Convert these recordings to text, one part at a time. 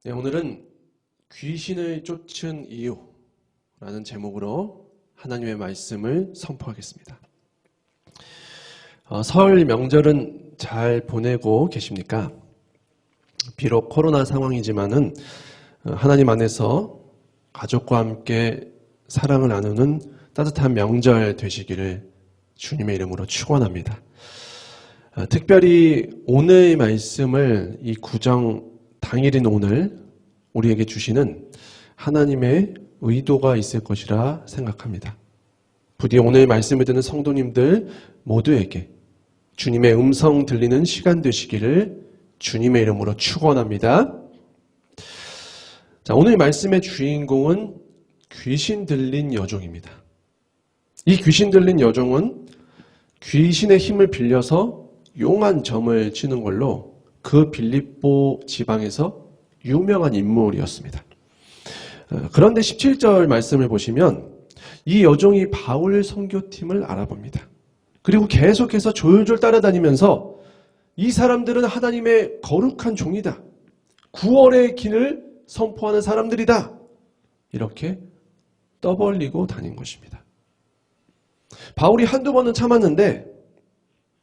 네, 오늘은 귀신을 쫓은 이유라는 제목으로 하나님의 말씀을 선포하겠습니다. 설 명절은 잘 보내고 계십니까? 비록 코로나 상황이지만은 하나님 안에서 가족과 함께 사랑을 나누는 따뜻한 명절 되시기를 주님의 이름으로 축원합니다. 특별히 오늘 말씀을 이 구정 당일인 오늘 우리에게 주시는 하나님의 의도가 있을 것이라 생각합니다. 부디 오늘 말씀을 듣는 성도님들 모두에게 주님의 음성 들리는 시간 되시기를 주님의 이름으로 축원합니다. 자, 오늘 말씀의 주인공은 귀신 들린 여종입니다. 이 귀신 들린 여종은 귀신의 힘을 빌려서 용한 점을 치는 걸로 그 빌립보 지방에서 유명한 인물이었습니다. 그런데 17절 말씀을 보시면 이 여종이 바울 선교팀을 알아봅니다. 그리고 계속해서 졸졸 따라다니면서 이 사람들은 하나님의 거룩한 종이다. 구원의 길을 선포하는 사람들이다. 이렇게 떠벌리고 다닌 것입니다. 바울이 한두 번은 참았는데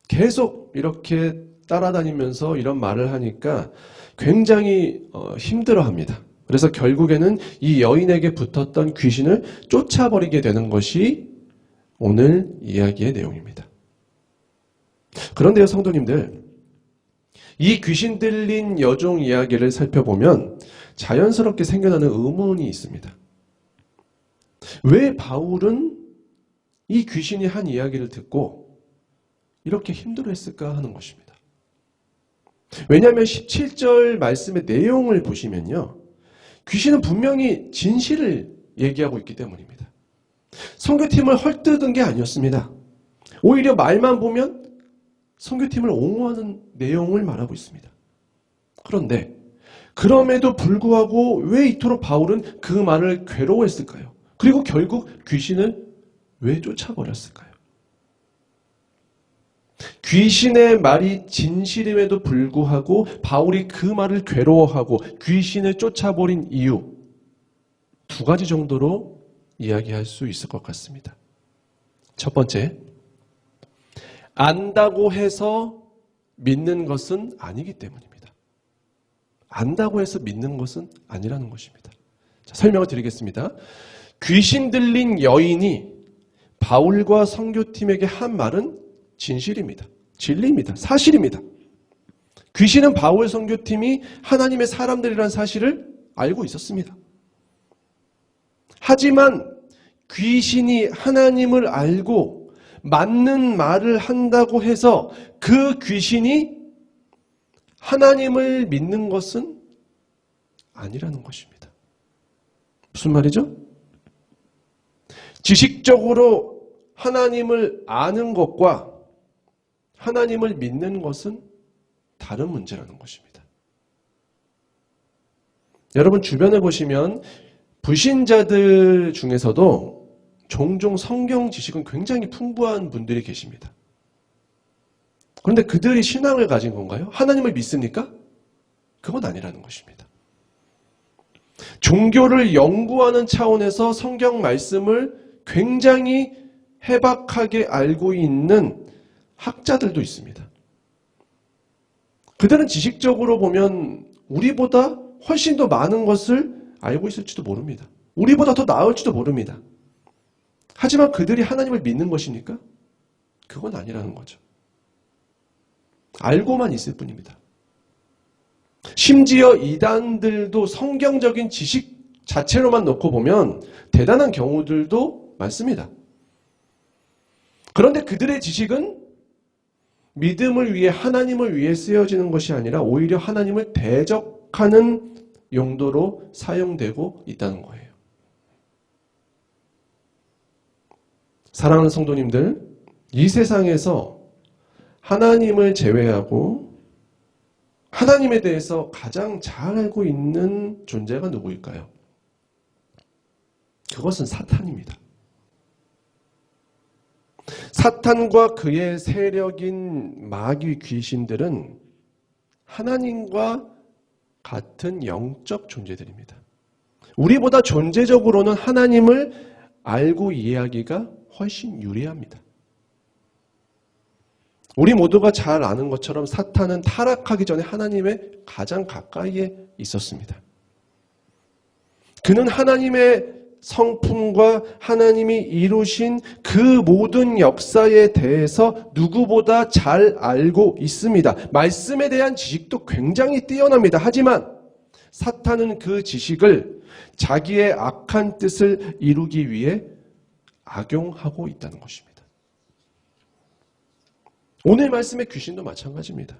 계속 이렇게 따라다니면서 이런 말을 하니까 굉장히 힘들어합니다. 그래서 결국에는 이 여인에게 붙었던 귀신을 쫓아버리게 되는 것이 오늘 이야기의 내용입니다. 그런데요, 성도님들, 이 귀신 들린 여종 이야기를 살펴보면 자연스럽게 생겨나는 의문이 있습니다. 왜 바울은 이 귀신이 한 이야기를 듣고 이렇게 힘들어했을까 하는 것입니다. 왜냐하면 17절 말씀의 내용을 보시면요, 귀신은 분명히 진실을 얘기하고 있기 때문입니다. 선교팀을 헐뜯은 게 아니었습니다. 오히려 말만 보면 선교팀을 옹호하는 내용을 말하고 있습니다. 그런데 그럼에도 불구하고 왜 이토록 바울은 그 말을 괴로워했을까요? 그리고 결국 귀신을 왜 쫓아버렸을까요? 귀신의 말이 진실임에도 불구하고 바울이 그 말을 괴로워하고 귀신을 쫓아버린 이유, 두 가지 정도로 이야기할 수 있을 것 같습니다. 첫 번째, 안다고 해서 믿는 것은 아니기 때문입니다. 안다고 해서 믿는 것은 아니라는 것입니다. 자, 설명을 드리겠습니다. 귀신 들린 여인이 바울과 선교팀에게 한 말은 진실입니다. 진리입니다. 사실입니다. 귀신은 바울 선교팀이 하나님의 사람들이라는 사실을 알고 있었습니다. 하지만 귀신이 하나님을 알고 맞는 말을 한다고 해서 그 귀신이 하나님을 믿는 것은 아니라는 것입니다. 무슨 말이죠? 지식적으로 하나님을 아는 것과 하나님을 믿는 것은 다른 문제라는 것입니다. 여러분 주변에 보시면 불신자들 중에서도 종종 성경 지식은 굉장히 풍부한 분들이 계십니다. 그런데 그들이 신앙을 가진 건가요? 하나님을 믿습니까? 그건 아니라는 것입니다. 종교를 연구하는 차원에서 성경 말씀을 굉장히 해박하게 알고 있는 학자들도 있습니다. 그들은 지식적으로 보면 우리보다 훨씬 더 많은 것을 알고 있을지도 모릅니다. 우리보다 더 나을지도 모릅니다. 하지만 그들이 하나님을 믿는 것입니까? 그건 아니라는 거죠. 알고만 있을 뿐입니다. 심지어 이단들도 성경적인 지식 자체로만 놓고 보면 대단한 경우들도 많습니다. 그런데 그들의 지식은 믿음을 위해 하나님을 위해 쓰여지는 것이 아니라 오히려 하나님을 대적하는 용도로 사용되고 있다는 거예요. 사랑하는 성도님들, 이 세상에서 하나님을 제외하고 하나님에 대해서 가장 잘 알고 있는 존재가 누구일까요? 그것은 사탄입니다. 사탄과 그의 세력인 마귀 귀신들은 하나님과 같은 영적 존재들입니다. 우리보다 존재적으로는 하나님을 알고 이해하기가 훨씬 유리합니다. 우리 모두가 잘 아는 것처럼 사탄은 타락하기 전에 하나님의 가장 가까이에 있었습니다. 그는 하나님의 성품과 하나님이 이루신 그 모든 역사에 대해서 누구보다 잘 알고 있습니다. 말씀에 대한 지식도 굉장히 뛰어납니다. 하지만 사탄은 그 지식을 자기의 악한 뜻을 이루기 위해 악용하고 있다는 것입니다. 오늘 말씀의 귀신도 마찬가지입니다.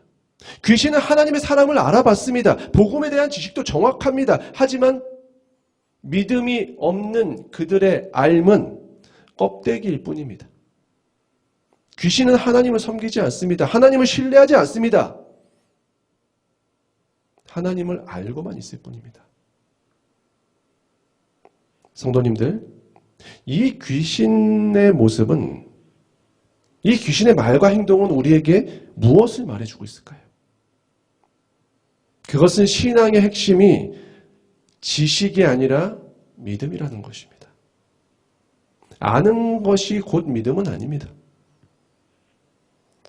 귀신은 하나님의 사람을 알아봤습니다. 복음에 대한 지식도 정확합니다. 하지만 믿음이 없는 그들의 알은 껍데기일 뿐입니다. 귀신은 하나님을 섬기지 않습니다. 하나님을 신뢰하지 않습니다. 하나님을 알고만 있을 뿐입니다. 성도님들, 이 귀신의 모습은, 이 귀신의 말과 행동은 우리에게 무엇을 말해주고 있을까요? 그것은 신앙의 핵심이 지식이 아니라 믿음이라는 것입니다. 아는 것이 곧 믿음은 아닙니다.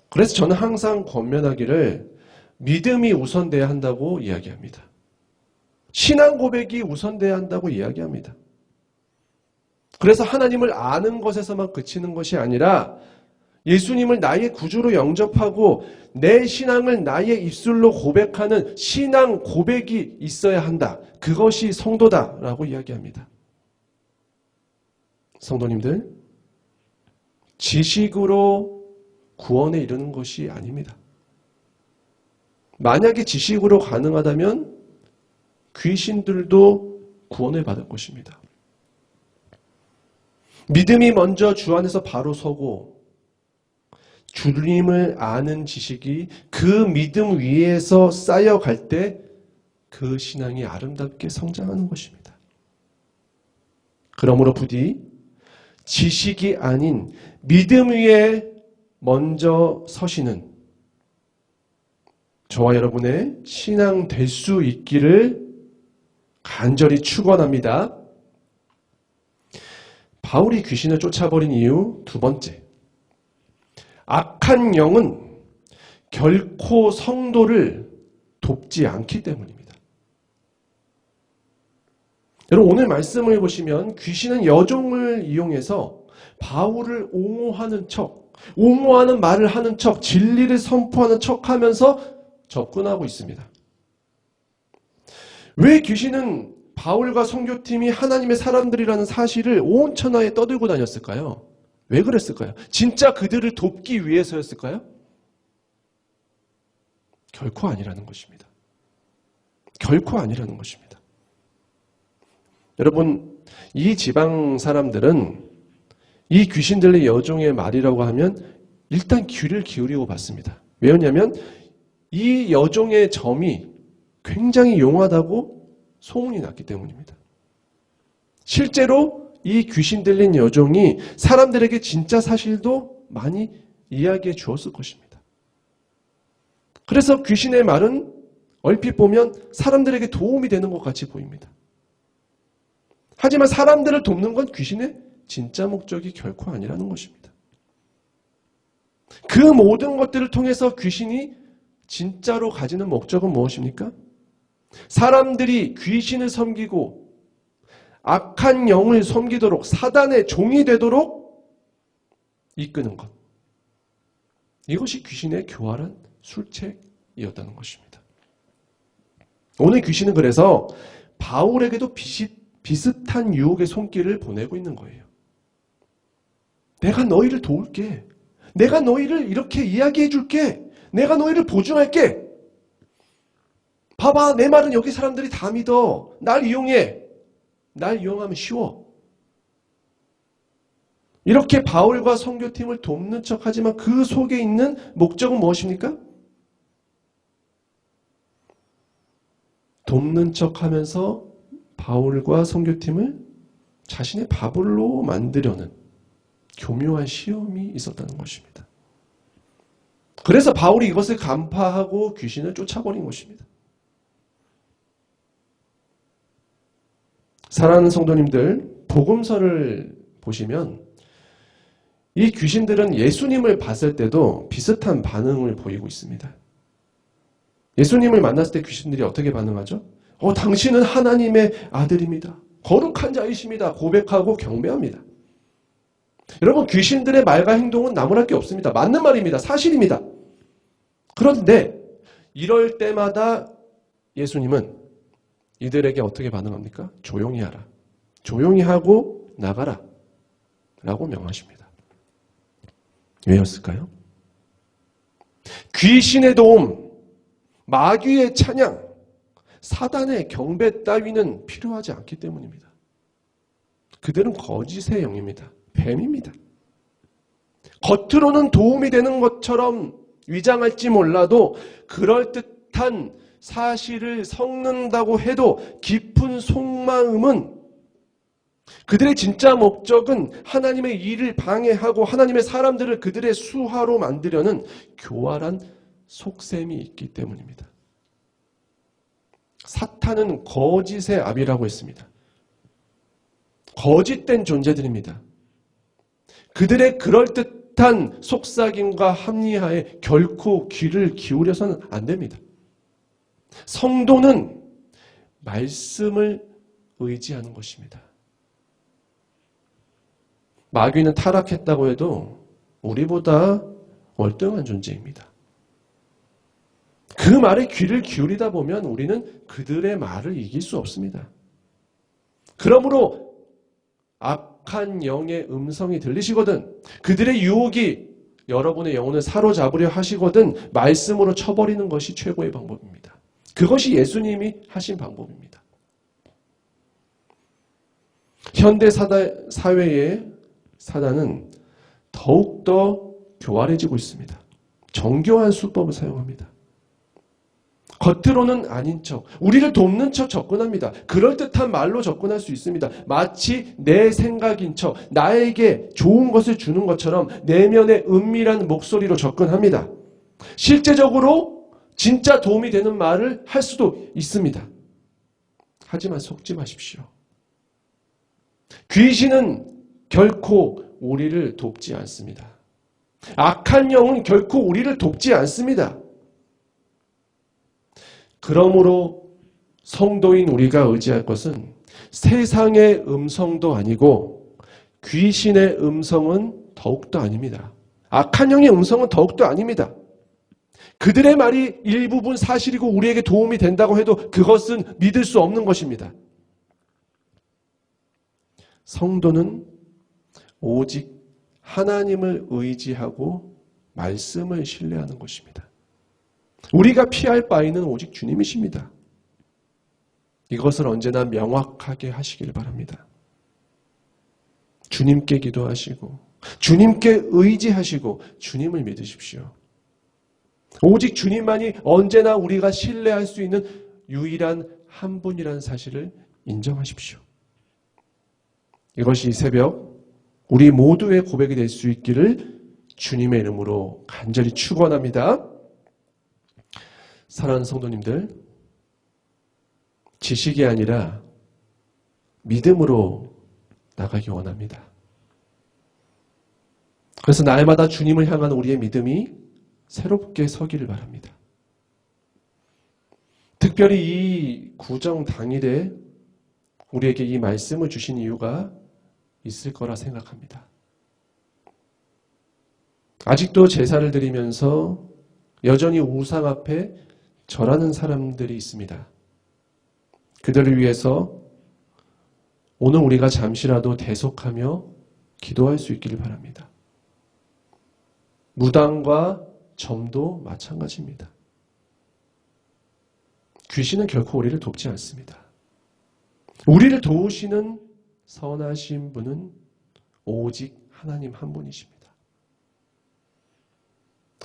그래서 저는 항상 권면하기를 믿음이 우선돼야 한다고 이야기합니다. 신앙 고백이 우선돼야 한다고 이야기합니다. 그래서 하나님을 아는 것에서만 그치는 것이 아니라 예수님을 나의 구주로 영접하고 내 신앙을 나의 입술로 고백하는 신앙 고백이 있어야 한다. 그것이 성도다라고 이야기합니다. 성도님들, 지식으로 구원에 이르는 것이 아닙니다. 만약에 지식으로 가능하다면 귀신들도 구원을 받을 것입니다. 믿음이 먼저 주 안에서 바로 서고 주님을 아는 지식이 그 믿음 위에서 쌓여갈 때 그 신앙이 아름답게 성장하는 것입니다. 그러므로 부디 지식이 아닌 믿음 위에 먼저 서시는 저와 여러분의 신앙 될 수 있기를 간절히 축원합니다. 바울이 귀신을 쫓아버린 이유 두 번째, 악한 영은 결코 성도를 돕지 않기 때문입니다. 여러분, 오늘 말씀을 보시면 귀신은 여종을 이용해서 바울을 옹호하는 척, 옹호하는 말을 하는 척, 진리를 선포하는 척하면서 접근하고 있습니다. 왜 귀신은 바울과 선교팀이 하나님의 사람들이라는 사실을 온 천하에 떠들고 다녔을까요? 왜 그랬을까요? 진짜 그들을 돕기 위해서였을까요? 결코 아니라는 것입니다. 결코 아니라는 것입니다. 여러분, 이 지방 사람들은 이 귀신들의 여종의 말이라고 하면 일단 귀를 기울이고 봤습니다. 왜냐하면 이 여종의 점이 굉장히 용하다고 소문이 났기 때문입니다. 실제로 이 귀신 들린 여종이 사람들에게 진짜 사실도 많이 이야기해 주었을 것입니다. 그래서 귀신의 말은 얼핏 보면 사람들에게 도움이 되는 것 같이 보입니다. 하지만 사람들을 돕는 건 귀신의 진짜 목적이 결코 아니라는 것입니다. 그 모든 것들을 통해서 귀신이 진짜로 가지는 목적은 무엇입니까? 사람들이 귀신을 섬기고 악한 영을 섬기도록 사단의 종이 되도록 이끄는 것. 이것이 귀신의 교활한 술책이었다는 것입니다. 오늘 귀신은 그래서 바울에게도 비슷한 유혹의 손길을 보내고 있는 거예요. 내가 너희를 도울게. 내가 너희를 이렇게 이야기해 줄게. 내가 너희를 보증할게. 봐봐, 내 말은 여기 사람들이 다 믿어. 날 이용해. 날 이용하면 쉬워. 이렇게 바울과 선교팀을 돕는 척하지만 그 속에 있는 목적은 무엇입니까? 돕는 척하면서 바울과 선교팀을 자신의 바울로 만들려는 교묘한 시험이 있었다는 것입니다. 그래서 바울이 이것을 간파하고 귀신을 쫓아버린 것입니다. 사랑하는 성도님들, 복음서를 보시면 이 귀신들은 예수님을 봤을 때도 비슷한 반응을 보이고 있습니다. 예수님을 만났을 때 귀신들이 어떻게 반응하죠? 당신은 하나님의 아들입니다. 거룩한 자이십니다. 고백하고 경배합니다. 여러분, 귀신들의 말과 행동은 나무랄 게 없습니다. 맞는 말입니다. 사실입니다. 그런데 이럴 때마다 예수님은 이들에게 어떻게 반응합니까? 조용히 하라. 조용히 하고 나가라. 라고 명하십니다. 왜였을까요? 귀신의 도움, 마귀의 찬양, 사단의 경배 따위는 필요하지 않기 때문입니다. 그들은 거짓의 영입니다. 뱀입니다. 겉으로는 도움이 되는 것처럼 위장할지 몰라도 그럴듯한 사실을 섞는다고 해도 깊은 속마음은 그들의 진짜 목적은 하나님의 일을 방해하고 하나님의 사람들을 그들의 수하로 만들려는 교활한 속셈이 있기 때문입니다. 사탄은 거짓의 압이라고 했습니다. 거짓된 존재들입니다. 그들의 그럴듯한 속삭임과 합리화에 결코 귀를 기울여서는 안 됩니다. 성도는 말씀을 의지하는 것입니다. 마귀는 타락했다고 해도 우리보다 월등한 존재입니다. 그 말에 귀를 기울이다 보면 우리는 그들의 말을 이길 수 없습니다. 그러므로 악한 영의 음성이 들리시거든, 그들의 유혹이 여러분의 영혼을 사로잡으려 하시거든 말씀으로 쳐버리는 것이 최고의 방법입니다. 그것이 예수님이 하신 방법입니다. 현대 사회의 사단은 더욱더 교활해지고 있습니다. 정교한 수법을 사용합니다. 겉으로는 아닌 척, 우리를 돕는 척 접근합니다. 그럴듯한 말로 접근할 수 있습니다. 마치 내 생각인 척, 나에게 좋은 것을 주는 것처럼 내면의 은밀한 목소리로 접근합니다. 실제적으로 진짜 도움이 되는 말을 할 수도 있습니다. 하지만 속지 마십시오. 귀신은 결코 우리를 돕지 않습니다. 악한 영은 결코 우리를 돕지 않습니다. 그러므로 성도인 우리가 의지할 것은 세상의 음성도 아니고 귀신의 음성은 더욱더 아닙니다. 악한 영의 음성은 더욱더 아닙니다. 그들의 말이 일부분 사실이고 우리에게 도움이 된다고 해도 그것은 믿을 수 없는 것입니다. 성도는 오직 하나님을 의지하고 말씀을 신뢰하는 것입니다. 우리가 피할 바위는 오직 주님이십니다. 이것을 언제나 명확하게 하시길 바랍니다. 주님께 기도하시고 주님께 의지하시고 주님을 믿으십시오. 오직 주님만이 언제나 우리가 신뢰할 수 있는 유일한 한 분이라는 사실을 인정하십시오. 이것이 이 새벽 우리 모두의 고백이 될 수 있기를 주님의 이름으로 간절히 축원합니다. 사랑하는 성도님들, 지식이 아니라 믿음으로 나가기 원합니다. 그래서 날마다 주님을 향한 우리의 믿음이 새롭게 서기를 바랍니다. 특별히 이 구정 당일에 우리에게 이 말씀을 주신 이유가 있을 거라 생각합니다. 아직도 제사를 드리면서 여전히 우상 앞에 절하는 사람들이 있습니다. 그들을 위해서 오늘 우리가 잠시라도 대속하며 기도할 수 있기를 바랍니다. 무당과 점도 마찬가지입니다. 귀신은 결코 우리를 돕지 않습니다. 우리를 도우시는 선하신 분은 오직 하나님 한 분이십니다.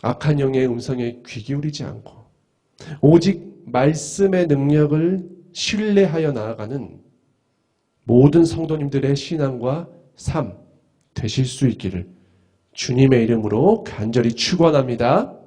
악한 영의 음성에 귀 기울이지 않고 오직 말씀의 능력을 신뢰하여 나아가는 모든 성도님들의 신앙과 삶 되실 수 있기를 주님의 이름으로 간절히 축원합니다.